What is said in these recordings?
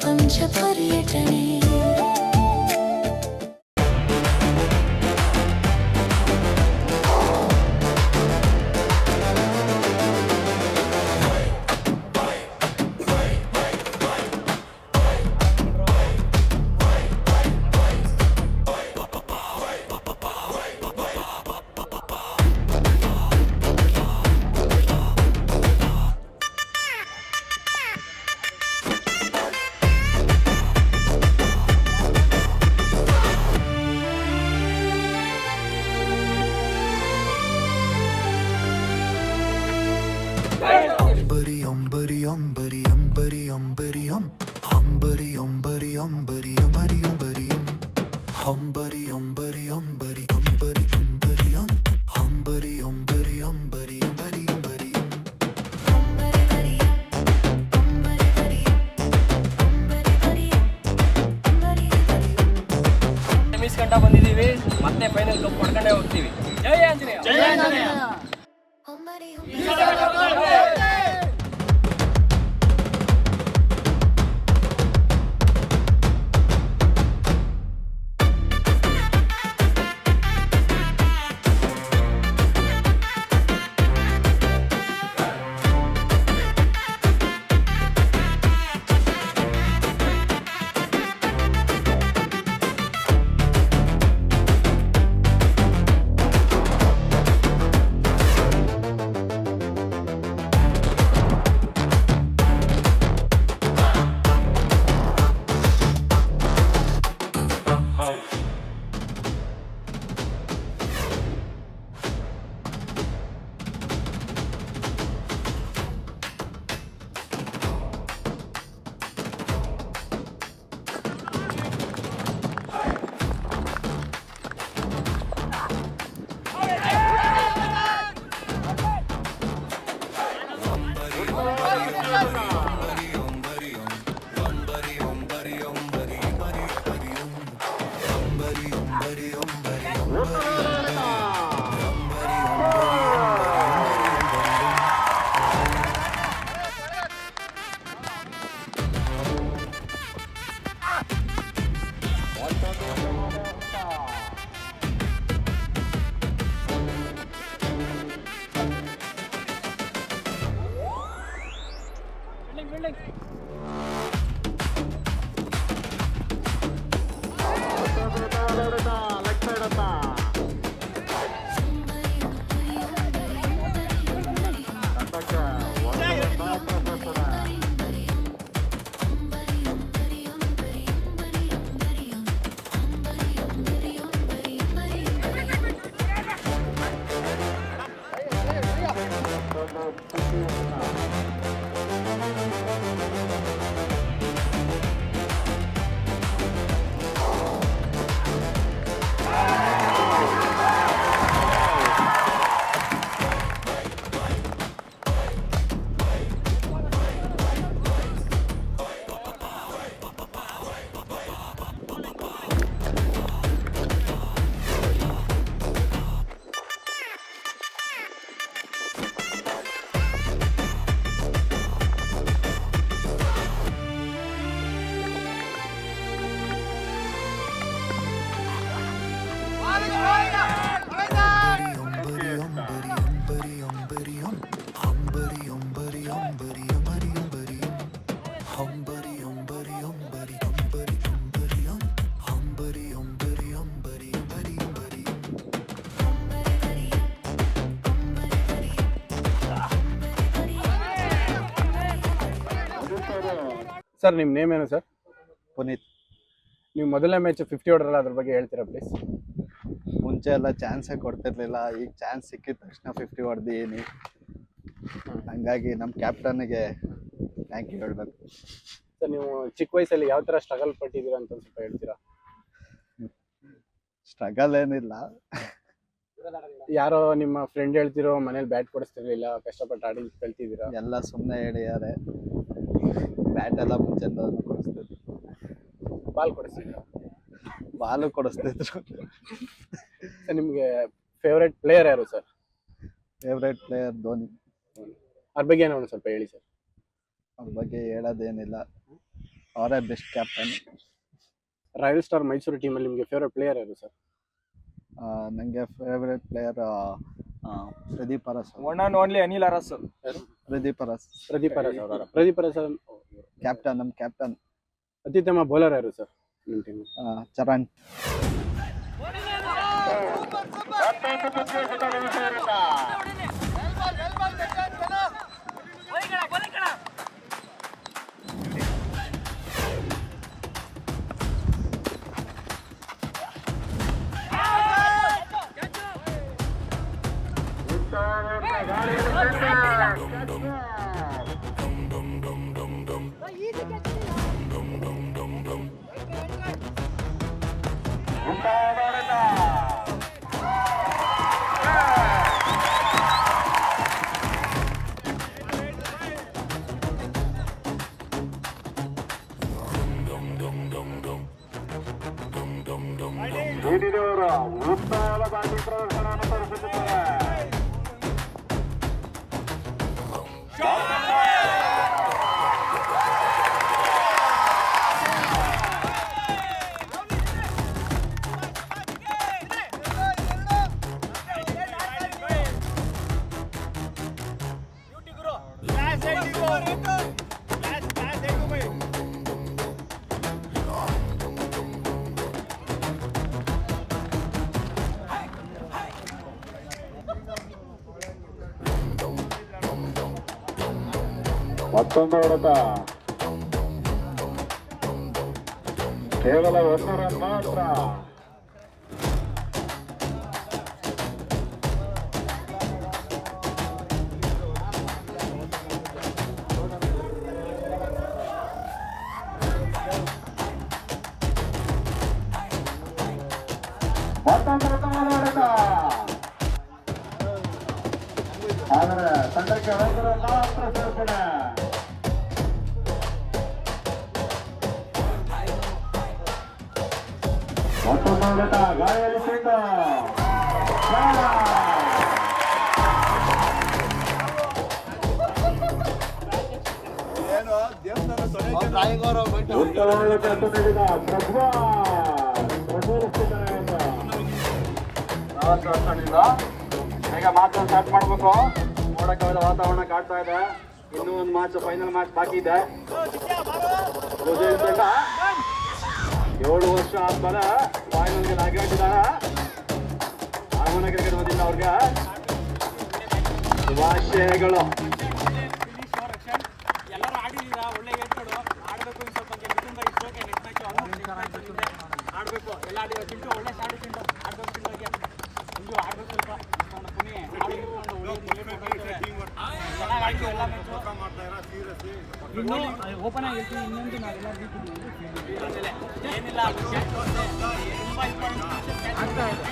ಪ್ರಪಂಚ ಪರ್ಯಟನೆ. ಬಂದಿದ್ದೀವಿ, ಮತ್ತೆ ಫೈನಲ್ ಕಪ್ ಪಡ್ಕೊಂಡೇ ಹೋಗ್ತೀವಿ. ಜೈ ಆಂಜನೇಯ. ಜೈ ಆಂಜನೇಯ. ಸರ್ ನಿಮ್ಮ ನೇಮ್ ಏನು ಸರ್? ಪುನೀತ್. ನೀವು ಮೊದಲನೇ ಮ್ಯಾಚ್ 50 ಹೊಡೆದ್ರಲ್ಲ, ಅದ್ರ ಬಗ್ಗೆ ಹೇಳ್ತೀರಾ ಪ್ಲೀಸ್? ಮುಂಚೆ ಎಲ್ಲ ಚಾನ್ಸೇ ಕೊಡ್ತಿರ್ಲಿಲ್ಲ, ಈಗ ಚಾನ್ಸ್ ಸಿಕ್ಕಿದ ತಕ್ಷಣ 50 ಹೊಡೆದೀನಿ. ಹಂಗಾಗಿ ನಮ್ಮ ಕ್ಯಾಪ್ಟನ್ಗೆ ಥ್ಯಾಂಕ್ ಯು ಹೇಳಬೇಕು. ಸರ್ ನೀವು ಚಿಕ್ಕ ವಯಸ್ಸಲ್ಲಿ ಯಾವ ಥರ ಸ್ಟ್ರಗಲ್ ಪಟ್ಟಿದ್ದೀರಾ ಅಂತ ಸ್ವಲ್ಪ ಹೇಳ್ತೀರಾ? ಸ್ಟ್ರಗಲ್ ಏನಿಲ್ಲ, ಯಾರೋ ನಿಮ್ಮ ಫ್ರೆಂಡ್ ಹೇಳ್ತಿರೋ ಮನೇಲಿ ಬ್ಯಾಟ್ ಕೊಡಿಸ್ತಿರ್ಲಿಲ್ಲ, ಕಷ್ಟಪಟ್ಟು ಆಡಿ ಕಲ್ತಿದ್ದೀರಾ? ಎಲ್ಲ ಸುಮ್ಮನೆ ಹೇಳಿದ್ದಾರೆ. ಬ್ಯಾಟ್ ಎಲ್ಲ ಮುಂಚೆ ಕೊಡಿಸ್ತಿದ್ರು, ಬಾಲ್ ಕೊಡಿಸ್ತಿದ್ದೀರಾ? ಬಾಲು ಕೊಡಿಸ್ತಿದ್ರು. ಸರ್ ನಿಮಗೆ ಫೇವ್ರೆಟ್ ಪ್ಲೇಯರ್ ಯಾರು ಸರ್? Favourite player Dhoni. ಅವ್ರ ಬಗ್ಗೆ ಏನೋ ಸ್ವಲ್ಪ ಹೇಳಿ ಸರ್. ಅವ್ರ ಬಗ್ಗೆ ಹೇಳೋದೇನಿಲ್ಲ, ಅವರೇ best captain. Royal star Mysuru ಟೀಮಲ್ಲಿ ನಿಮಗೆ ಫೇವ್ರೆಟ್ ಪ್ಲೇಯರ್ ಯಾರು ಸರ್? ನನಗೆ favourite player Pradeep Aras. One and only Anil Aras. Pradeep Aras captain, ನಮ್ಮ ಕ್ಯಾಪ್ಟನ್. ಅತ್ಯುತ್ತಮ ಬೌಲರ್ ಯಾರು ಸರ್ ನಿಮ್ಮ ಟೀಮ್? ಚರಣ್. ಉತ್ತಮವಾದ ಬ್ಯಾಟಿಂಗ್ ಪ್ರದರ್ಶನವನ್ನು ತೋರಿಸುತ್ತಿದ್ದಾರೆ. ಮತ್ತೊಂದು ಹೊಡೆತ, ಕೇವಲ 1 ರನ್ ಮಾತ್ರ. ಮತ್ತೊಂದು ಉತ್ತಮವಾದ ಹೊಡೆತ, ಆದರೆ ತಂಡಕ್ಕೆ 1 ರನ್ ಮಾತ್ರ ಸೇರ್ಪಡೆ. ಮತ್ತೊಂದು ಹೊಡೆತ, ಗಾಳಿಯಲ್ಲಿ ಚೆಂಡು. ಉತ್ತಮವಾದ ಕೆಲಸ ನೀಡಿದ ಈಗ ಮಾತು ಸ್ಟಾರ್ಟ್ ಮಾಡಬೇಕು. ನೋಡಕ್ಕಾಗದ ವಾತಾವರಣ ಕಾಡ್ತಾ ಇದೆ. ಇನ್ನೂ ಒಂದು ಮ್ಯಾಚ್, ಫೈನಲ್ ಮ್ಯಾಚ್ ಬಾಕಿ ಇದೆ. 7 ವರ್ಷ ಆದ್ಮೇಲೆ ಫೈನಲ್ಗೆ ಲಾಗಿಟ್ಟಿದ್ದಾರೆ. ಆಗಮನ ಕ್ರಿಕೆಟ್ ಬಂದಿಲ್ಲ ಅವ್ರಿಗೆ ಶುಭಾಶಯಗಳು. ಎಲ್ಲರೂ ಆಡಿದೀರಾ, ಒಳ್ಳೆ ಹೇಳ್ಕೊಡು. ಆಡಬೇಕು ಇನ್ನು ಸ್ವಲ್ಪ ಗೆದ್ದಿಂದ ಇಷ್ಟೋಕೆ ನೆಟ್ ಮ್ಯಾಚ್ ಆಡಬೇಕು. ಎಲ್ಲ ಆಡಿರೋ ಚಿಂಟು ಒಳ್ಳೆ ಶಾಡಿ ಚಿಂಟು ಆಡಬೇಕು. ಚಿಂಟುಗೆ ಇಂದು ಆಡಬೇಕು ಸ್ವಲ್ಪ ಪುಣೆ ಆಡಿ ಎಲ್ಲ ಮ್ಯಾಚು ಇನ್ನೂ ಓಪನ್ ಆಗಿ ಹೇಳ್ತೀನಿ. ಇನ್ನೊಂದು ನಾವೆಲ್ಲ ಏನಿಲ್ಲ, ತುಂಬ ಆಗ್ತಾ ಇದೆ.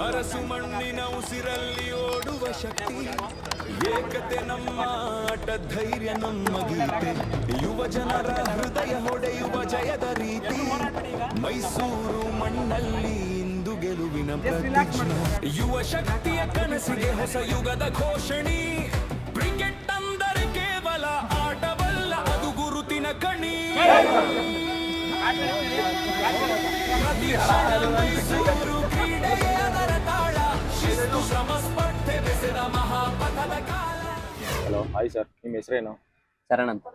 ಅರಸು ಮಣ್ಣಿನ ಉಸಿರಲ್ಲಿ ಓಡುವ ಶಕ್ತಿ, ಏಕತೆ ನಮ್ಮ ಆಟ, ಧೈರ್ಯ ನಮ್ಮ ಗೀತೆ, ಯುವ ಜನರ ಹೃದಯ ಹೊಡೆಯುವ ಜಯದ ರೀತಿ. ಮೈಸೂರು ಮಣ್ಣಲ್ಲಿ ಇಂದು ಗೆಲುವಿನ ಪ್ರತಿಜ್ಞೆ, ಯುವ ಶಕ್ತಿಯ ಕನಸಿಗೆ ಹೊಸ ಯುಗದ ಘೋಷಣೆ. ಕ್ರಿಕೆಟ್ ಅಂದರೆ ಕೇವಲ ಆಟವಲ್ಲ, ಅದು ಗುರುತಿನ ಕಣಿ. ಮೈಸೂರು ಕ್ರೀಡೆಯ ಅದರ ತಾಳ, ಶಿಸ್ತು ಶ್ರಮ ಸ್ಪರ್ಧೆ ಬೆಸೆದ ಮಹಾಪಥದ ಕಾಲ. ಹಲೋ, ಹಾಯ್ ಸರ್, ನಿಮ್ಮ ಹೆಸರೇನು? ಶರಣ್ ಅಂತ.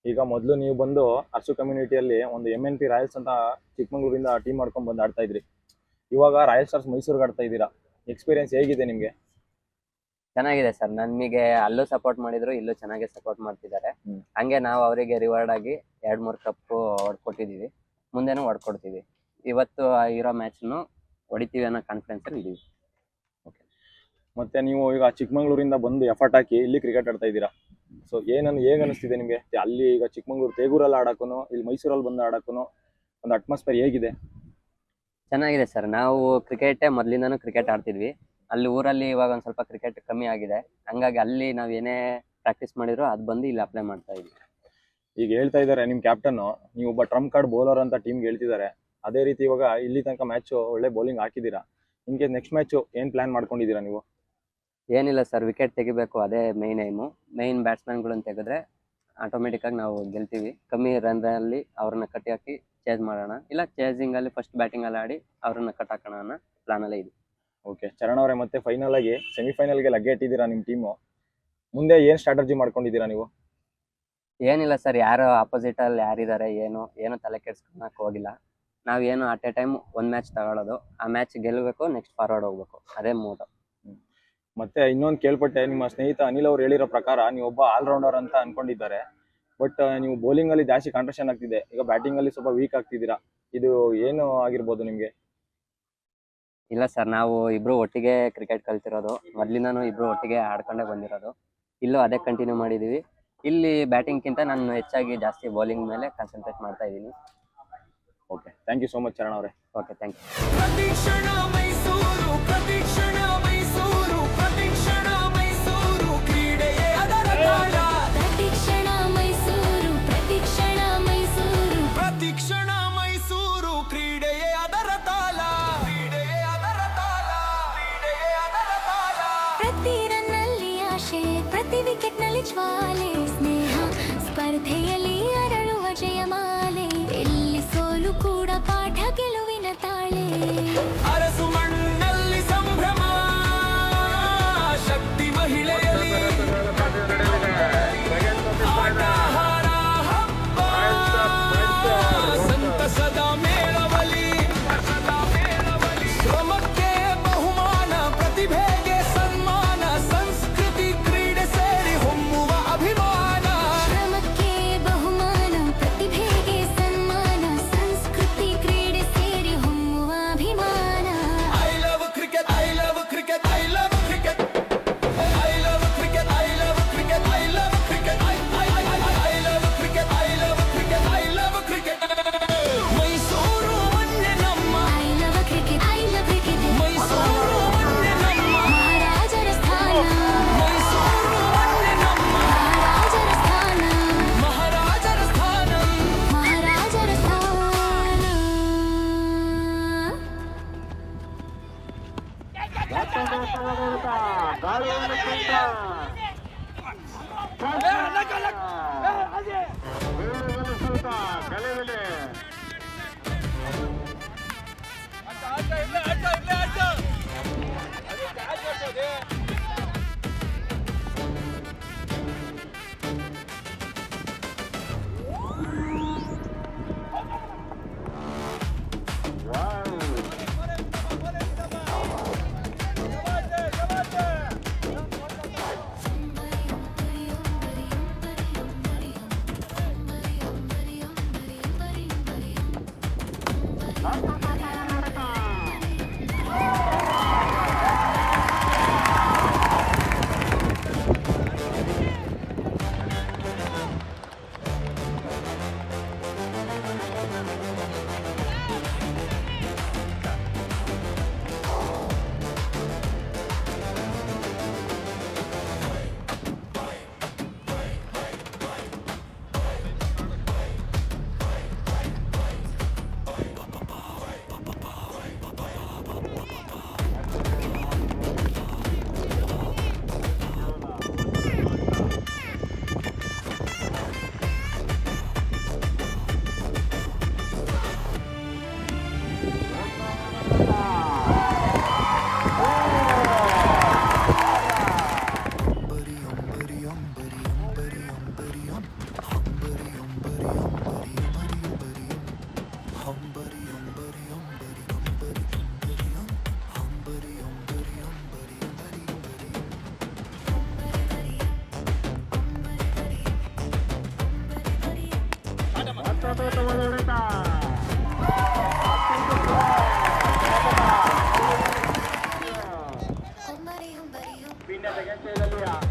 ಈಗ ಮೊದಲು ನೀವು ಬಂದು ಅರ್ಸು ಕಮ್ಯುನಿಟಿಯಲ್ಲಿ ಒಂದು MNP ರಾಯಲ್ಸ್ ಅಂತ ಚಿಕ್ಕಮಂಗ್ಳೂರಿಂದ ಟೀಮ್ ಮಾಡ್ಕೊಂಡು ಬಂದು ಆಡ್ತಾ ಇದ್ರಿ. ಇವಾಗ ರಾಯಲ್ ಸ್ಟಾರ್ಸ್ ಮೈಸೂರಿಗೆ ಆಡ್ತಾ ಇದ್ದೀರಾ. ಎಕ್ಸ್ಪೀರಿಯನ್ಸ್ ಹೇಗಿದೆ ನಿಮಗೆ? ಚೆನ್ನಾಗಿದೆ ಸರ್. ನಮಗೆ ಅಲ್ಲೂ ಸಪೋರ್ಟ್ ಮಾಡಿದ್ರು, ಇಲ್ಲೂ ಚೆನ್ನಾಗಿ ಸಪೋರ್ಟ್ ಮಾಡ್ತಿದ್ದಾರೆ. ಹಂಗೆ ನಾವು ಅವರಿಗೆ ರಿವಾರ್ಡ್ ಆಗಿ 2-3 ಕಪ್ ಹೊಡ್ಕೊಟ್ಟಿದೀವಿ, ಮುಂದೆನೂ ಹೊಡ್ಕೊಡ್ತೀವಿ. ಇವತ್ತು ಇರೋ ಮ್ಯಾಚ್ನು ಹೊಡಿತೀವಿ ಅನ್ನೋ ಕಾನ್ಫಿಡೆನ್ಸ್ ಅಲ್ಲಿ ಇದೀವಿ. ಓಕೆ, ಮತ್ತೆ ನೀವು ಈಗ ಚಿಕ್ಕಮಂಗ್ಳೂರಿಂದ ಬಂದು ಎಫರ್ಟ್ ಹಾಕಿ ಇಲ್ಲಿ ಕ್ರಿಕೆಟ್ ಆಡ್ತಾ ಇದ್ದೀರಾ. ಸೊ ಹೇಗೆ ಅನಿಸ್ತಿದೆ ನಿಮಗೆ? ಅಲ್ಲಿ ಈಗ ಚಿಕ್ಕಮಂಗ್ಳೂರು ತೇಗೂರಲ್ಲಿ ಆಡೋಕ್ಕೂ ಇಲ್ಲಿ ಮೈಸೂರಲ್ಲಿ ಬಂದು ಆಡೋಕ್ಕೂ ಒಂದು ಅಟ್ಮಾಸ್ಫಿಯರ್ ಹೇಗಿದೆ? ಚೆನ್ನಾಗಿದೆ ಸರ್. ನಾವು ಮೊದಲಿಂದನೂ ಕ್ರಿಕೆಟ್ ಆಡ್ತಿದ್ವಿ. ಅಲ್ಲಿ ಊರಲ್ಲಿ ಇವಾಗ ಒಂದು ಸ್ವಲ್ಪ ಕ್ರಿಕೆಟ್ ಕಮ್ಮಿ ಆಗಿದೆ. ಹಂಗಾಗಿ ಅಲ್ಲಿ ನಾವು ಏನೇ ಪ್ರಾಕ್ಟೀಸ್ ಮಾಡಿದ್ರು ಅದು ಬಂದು ಇಲ್ಲಿ ಅಪ್ಲೈ ಮಾಡ್ತಾ ಇದ್ವಿ. ಈಗ ಹೇಳ್ತಾ ಇದ್ದಾರೆ ನಿಮ್ಮ ಕ್ಯಾಪ್ಟನ್ ನೀವು ಒಬ್ಬ ಟ್ರಂಪ್ ಕಾರ್ಡ್ ಬೌಲರ್ ಅಂತ ಟೀಮ್ಗೆ ಹೇಳ್ತಿದ್ದಾರೆ. ಅದೇ ರೀತಿ ಇವಾಗ ಇಲ್ಲಿ ತನಕ ಮ್ಯಾಚ್ ಒಳ್ಳೆ ಬೌಲಿಂಗ್ ಹಾಕಿದ್ದೀರಾ. ನಿಮಗೆ ನೆಕ್ಸ್ಟ್ ಮ್ಯಾಚ್ ಏನು ಪ್ಲಾನ್ ಮಾಡ್ಕೊಂಡಿದ್ದೀರಾ ನೀವು? ಏನಿಲ್ಲ ಸರ್, ವಿಕೆಟ್ ತೆಗಿಬೇಕು, ಅದೇ ಮೇಯ್ನ್ ಏಮು. ಮೇಯ್ನ್ ಬ್ಯಾಟ್ಸ್ಮನ್ಗಳನ್ನ ತೆಗೆದ್ರೆ ಆಟೋಮೆಟಿಕ್ಕಾಗಿ ನಾವು ಗೆಲ್ತೀವಿ. ಕಮ್ಮಿ ರನ್ನಲ್ಲಿ ಅವ್ರನ್ನ ಕಟ್ಟಿ ಹಾಕಿ ಚೇಸ್ ಮಾಡೋಣ, ಇಲ್ಲ ಚೇಸಿಂಗಲ್ಲಿ ಫಸ್ಟ್ ಬ್ಯಾಟಿಂಗಲ್ಲಿ ಆಡಿ ಅವ್ರನ್ನ ಕಟ್ ಹಾಕೋಣ ಅನ್ನೋ ಪ್ಲಾನಲ್ಲೇ ಇದೆ. ಓಕೆ ಚರಣ್ ಅವರೇ, ಮತ್ತೆ ಫೈನಲ್ ಆಗಿ ಸೆಮಿಫೈನಲ್ಗೆ ಲಗ್ಗೆ ಇಟ್ಟಿದ್ದೀರಾ ನಿಮ್ಮ ಟೀಮು. ಮುಂದೆ ಏನು ಸ್ಟ್ರಾಟಜಿ ಮಾಡ್ಕೊಂಡಿದ್ದೀರಾ ನೀವು? ಏನಿಲ್ಲ ಸರ್, ಯಾರು ಆಪೋಸಿಟಲ್ಲಿ ಯಾರಿದ್ದಾರೆ ಏನು ತಲೆ ಕೆಡ್ಸ್ಕೊಳಕ್ಕೆ ಹೋಗಿಲ್ಲ. ನಾವೇನು ಅಟ್ ಎ ಟೈಮ್ ಒಂದು ಮ್ಯಾಚ್ ತಗೊಳ್ಳೋದು, ಆ ಮ್ಯಾಚ್ ಗೆಲ್ಲಬೇಕು, ನೆಕ್ಸ್ಟ್ ಫಾರ್ವರ್ಡ್ ಹೋಗ್ಬೇಕು, ಅದೇ ಮೂಡು. ಮತ್ತೆ ಇನ್ನೊಂದು ಕೇಳ್ಪಟ್ಟೆ, ನಿಮ್ಮ ಸ್ನೇಹಿತ ಅನಿಲ್ ಅವ್ರು ಹೇಳಿರೋ ಪ್ರಕಾರ ನೀವು ಒಬ್ಬ ಆಲ್ರೌಂಡರ್ ಅಂತ ಅನ್ಕೊಂಡಿದ್ದಾರೆ. ಬಟ್ ನೀವು ಬೌಲಿಂಗ್ ಅಲ್ಲಿ ಜಾಸ್ತಿ ಕಾಂಟ್ರಿಬ್ಯೂಷನ್ ಆಗ್ತಿದೆ, ಈಗ ಬ್ಯಾಟಿಂಗ್ ಅಲ್ಲಿ ಸ್ವಲ್ಪ ವೀಕ್ ಆಗ್ತಿದ್ದೀರಾ. ಇದು ಏನು ಆಗಿರ್ಬೋದು ನಿಮ್ಗೆ? ಇಲ್ಲ ಸರ್, ನಾವು ಇಬ್ರು ಒಟ್ಟಿಗೆ ಕ್ರಿಕೆಟ್ ಕಲ್ತಿರೋದು, ಮೊದಲಿಂದನೂ ಇಬ್ರು ಒಟ್ಟಿಗೆ ಆಡ್ಕೊಂಡೇ ಬಂದಿರೋದು. ಇಲ್ಲೂ ಅದೇ ಕಂಟಿನ್ಯೂ ಮಾಡಿದ್ದೀವಿ. ಇಲ್ಲಿ ಬ್ಯಾಟಿಂಗ್ಗಿಂತ ನಾನು ಹೆಚ್ಚಾಗಿ ಜಾಸ್ತಿ ಬೌಲಿಂಗ್ ಮೇಲೆ ಕಾನ್ಸಂಟ್ರೇಟ್ ಮಾಡ್ತಾ ಇದ್ದೀನಿ. Okay, thank you so much Charan ಅವರೇ. Okay, thank you. Prathikshana Mysuru, ಪ್ರತಿಕ್ಷಣ ಮೈಸೂರು, ಪ್ರತಿಕ್ಷಣ ಮೈಸೂರು, ಕ್ರೀಡೆಯೇ ಅದರ ತಾಳ. ಪ್ರತಿಕ್ಷಣ ಮೈಸೂರು, ಪ್ರತಿಕ್ಷಣ ಮೈಸೂರು, ಪ್ರತಿಕ್ಷಣ ಮೈಸೂರು, ಕ್ರೀಡೆಯೇ ಅದರ ತಾಳ. ಕ್ರೀಡೆಯೇ ಅದರ ತಾಳ, ಕ್ರೀಡೆಯೇ ಅದರ ತಾಳ. ಪ್ರತಿ ರನ್ನಲ್ಲಿ ಆಶೆ, ಪ್ರತಿ ವಿಕೆಟ್ನಲ್ಲಿ ಜ್ವಾಲೆ, ಸ್ನೇಹ ಸ್ಪರ್ಧೆಯಲ್ಲಿ ಅರಳುವ ಜಯಮಾಲೆ, ಎಲ್ಲಿ ಸೋಲು ಕೂಡ ಪಾಠ ಗೆಲುವಿನ ತಾಳೆ. ಅರಸು ಮಣ್ಣಲ್ಲಿ ಸಂಭ್ರಮ, ಶಕ್ತಿ ಮಹಿಳೆಯಲಿ ಆಟ ಹಾರ ಹಬ್ಬ, ಸಂತಸದ ಮೇಳವಲಿ, ಶ್ರಮಕ್ಕೆ ಬಹುಮಾನ, ಪ್ರತಿಭೆಗೆ ಸನ್ಮಾನ, ಸಂಸ್ಕೃತಿ ಕ್ರೀಡೆ ಸೇರಿ ಹೊಮ್ಮುವ ಅಭಿಮಾನ. ಶ್ರಮಕ್ಕೆ ಬಹುಮಾನ, ಪ್ರತಿಭೆಗೆ ಸನ್ಮಾನ, ಸಂಸ್ಕೃತಿ ಕ್ರೀಡೆ ಸೇರಿ ಹೊಮ್ಮುವ ಅಭಿಮಾನ. I love cricket, I love cricket, I love cricket. I love cricket, I love cricket, I love cricket. I love cricket, I love cricket, I love cricket. Mysuru ಮಣ್ಣೆ ನಮ್ಮ, I love cricket, I love cricket. Mysuru ಮಣ್ಣೆ ನಮ್ಮ, ಮಹಾರಾಜರ ಸ್ಥಾನ, ಮೈಸೂರು ಮಣ್ಣೆ ನಮ್ಮ, ಮಹಾರಾಜರ ಸ್ಥಾನ, ಮಹಾರಾಜರ ಸ್ಥಾನ. ಮಹಾರಾಜರ ಸ್ಥಾನ.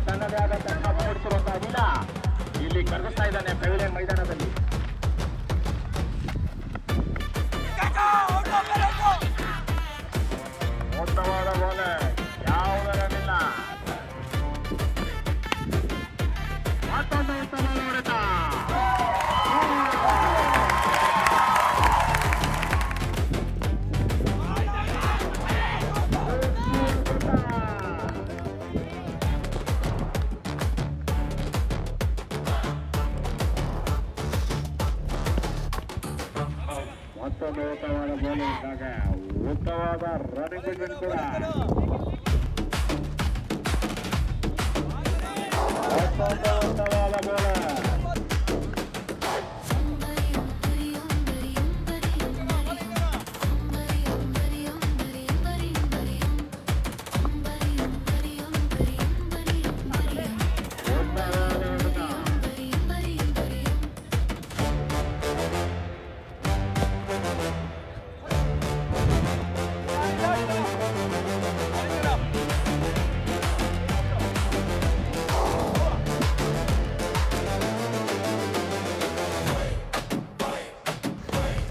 ತನ್ನದೇ ಆದ ತಂಡ ಮೂಡಿಸಿರುವಂತಹ ಅನಿಲ ಇಲ್ಲಿ ಕರಗಿಸ್ತಾ ಇದ್ದಾನೆ ಪೆವಿಲಿಯನ್ ಮೈದಾನದಲ್ಲಿ. ಮೋಸವಾದ ಗೋಲೆ ಯಾವುದರಲ್ಲಿಲ್ಲ. ಮತ್ತೊಂದು ಉತ್ತಮ ಹೊಡೆತ. ಮತ್ತೊಂದು ಉತ್ತಮವಾದ ಬೌಲಿಂಗ್ ಉತ್ತಮವಾದ ರನ್ನಿಂಗ್ ಬಿಟ್ವೀನ್ ಕೂಡ ಮತ್ತೊಂದು ಉತ್ತಮವಾದ ಬೌಲರ್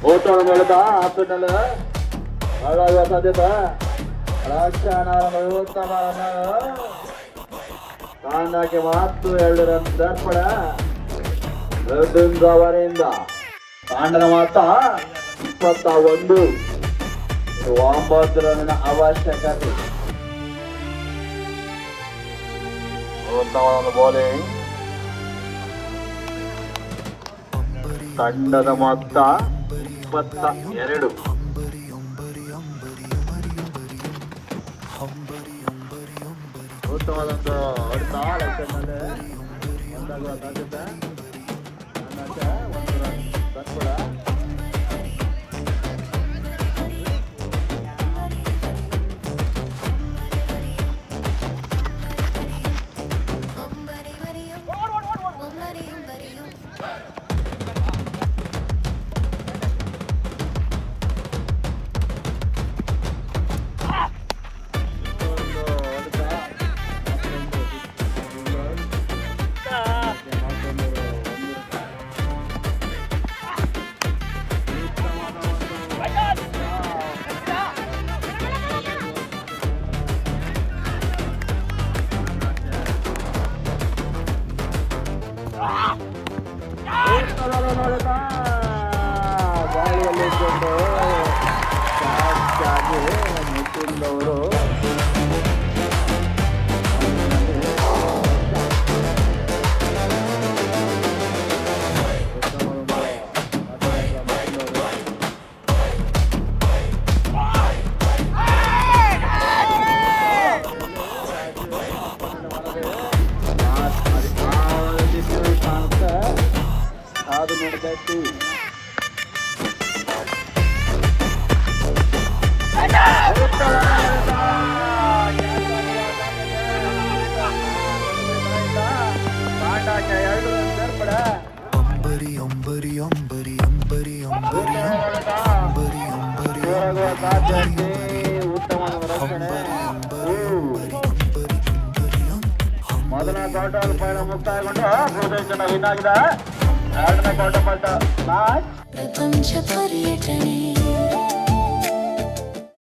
ಓಟವನ್ನು ಬೆಳೆದ ಆಪಿನಲ್ಲಿ ಹಾಗಾಗುವ ಸಾಧ್ಯತೆ ಉತ್ತಮ ಕಾಂಡಕ್ಕೆ ಮಾತು 2 ರನ್ ದರ್ಪಣ ಅವರಿಂದ ಕಾಂಡದ ಮಾತ 21 9 ರನ್ನಿನ ಅವಶ್ಯಕತೆ ಉತ್ತಮವಾದ ಬೌಲಿಂಗ್ ತಂಡದ ಮೊತ್ತ 22 ಉತ್ತಮವಾದಂತ ಹೊಡೆತ ಲೆಕ್ಕದಲ್ಲಿ ಒಂದಾಗುವ ಸಾಧ್ಯತೆ ಒಂದು ರನ್ ಕೂಡ ಗಾಳಿಯಲ್ಲಿದ್ದುಕೊಂಡು ಸಾಕಾಗಿ ಮುಟ್ಟಿದ್ದವರು ಅದು ನೋಡಬೇಕು ಮೊದಲ ಕ್ವಾರ್ಟರ್ ಫೈನಲ್ ಮುಕ್ತಾಯಗೊಂಡು ಇನ್ನಾಗಿದೆ 2ನೇ ಕ್ವಾರ್ಟರ್ ಫೈನಲ್ ಮ್ಯಾಚ್ ಪ್ರಪಂಚ ಪರ್ಯಟನೆ